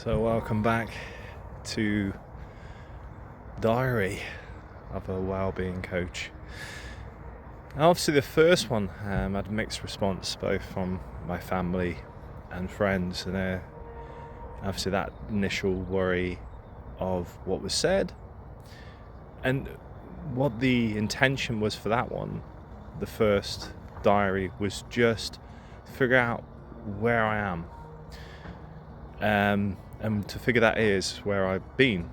So welcome back to Diary of a Wellbeing Coach. Now, obviously the first one had a mixed response both from my family and friends, and obviously that initial worry of what was said and what the intention was for that one. The first diary was just figure out where I am. And to figure that is where I've been.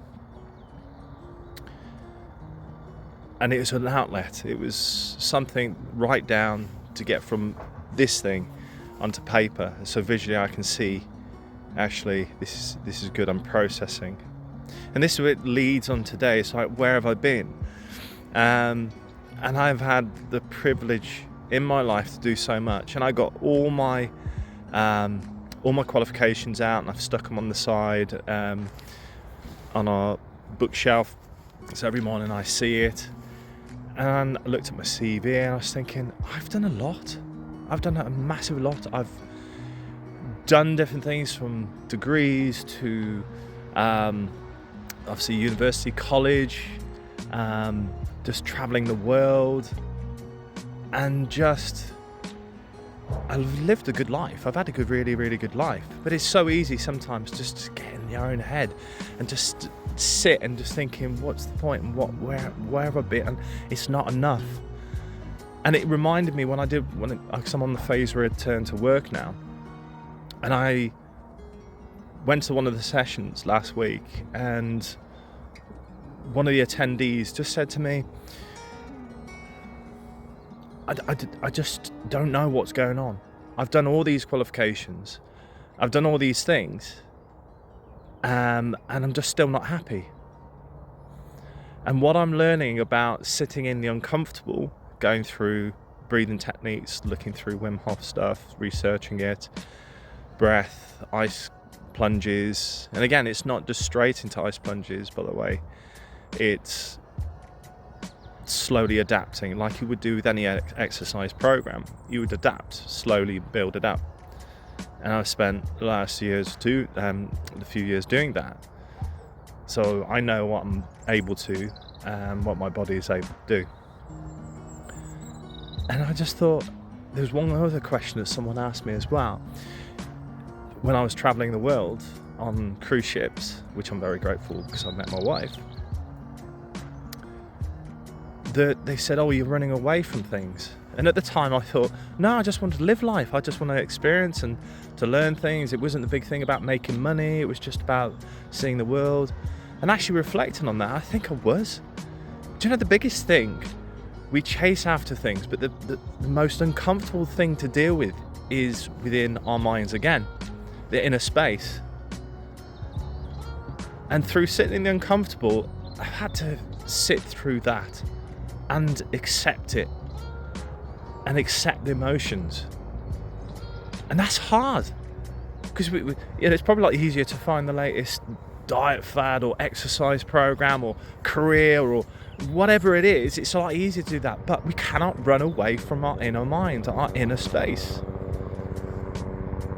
And it was an outlet. It was something write down to get from this thing onto paper. So visually I can see, actually, this is good, I'm processing. And this is what it leads on today. It's like, where have I been? And I've had the privilege in my life to do so much. And I got all my qualifications out, and I've stuck them on the side on our bookshelf, so every morning I see it. And I looked at my CV and I was thinking, I've done a lot. I've done a massive lot. I've done different things, from degrees to obviously university, college, just traveling the world, and just I've lived a good life. I've had a good, really, really good life. But it's so easy sometimes just to get in your own head and just sit and just thinking, what's the point and where have I been? And it's not enough. And it reminded me because I'm on the phase where I return to work now, and I went to one of the sessions last week, and one of the attendees just said to me, I just don't know what's going on. I've done all these qualifications. I've done all these things. And I'm just still not happy. And what I'm learning about sitting in the uncomfortable, going through breathing techniques, looking through Wim Hof stuff, researching it, breath, ice plunges. And again, it's not just straight into ice plunges, by the way. It's slowly adapting, like you would do with any exercise program. You would adapt, slowly build it up. And I've spent the last a few years doing that. So I know what I'm able to and what my body is able to do. And I just thought, there's one other question that someone asked me as well. When I was traveling the world on cruise ships, which I'm very grateful because I met my wife, they said, oh, you're running away from things. And at the time I thought, no, I just want to live life. I just want to experience and to learn things. It wasn't the big thing about making money. It was just about seeing the world. And actually reflecting on that, I think I was. Do you know, the biggest thing, we chase after things, but the most uncomfortable thing to deal with is within our minds again, the inner space. And through sitting in the uncomfortable, I've had to sit through that and accept it, and accept the emotions. And that's hard, because it's probably like easier to find the latest diet fad or exercise program or career or whatever it is. It's a lot easier to do that, but we cannot run away from our inner mind, our inner space.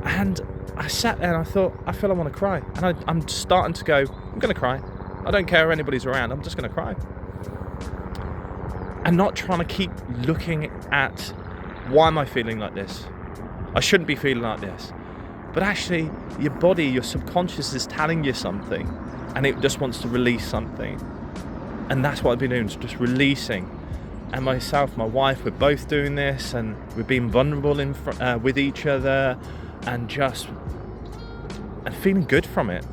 And I sat there and I thought, I feel I want to cry. And I'm starting to go, I'm going to cry. I don't care if anybody's around, I'm just going to cry. And not trying to keep looking at, why am I feeling like this? I shouldn't be feeling like this. But actually, your body, your subconscious is telling you something, and it just wants to release something. And that's what I've been doing, is just releasing. And myself, my wife, we're both doing this, and we're being vulnerable with each other, and feeling good from it.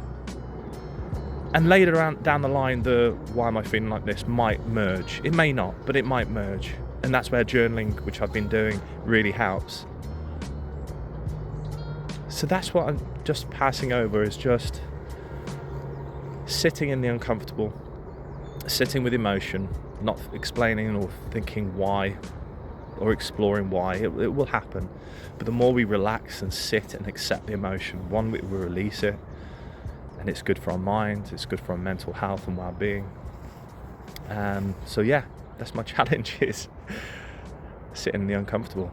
And later down the line, the why am I feeling like this might merge. It may not, but it might merge. And that's where journaling, which I've been doing, really helps. So that's what I'm just passing over, is just sitting in the uncomfortable, sitting with emotion, not explaining or thinking why or exploring why. It will happen. But the more we relax and sit and accept the emotion, one, we will release it. And it's good for our mind, it's good for our mental health and well-being. So yeah, that's my challenge, is sitting in the uncomfortable.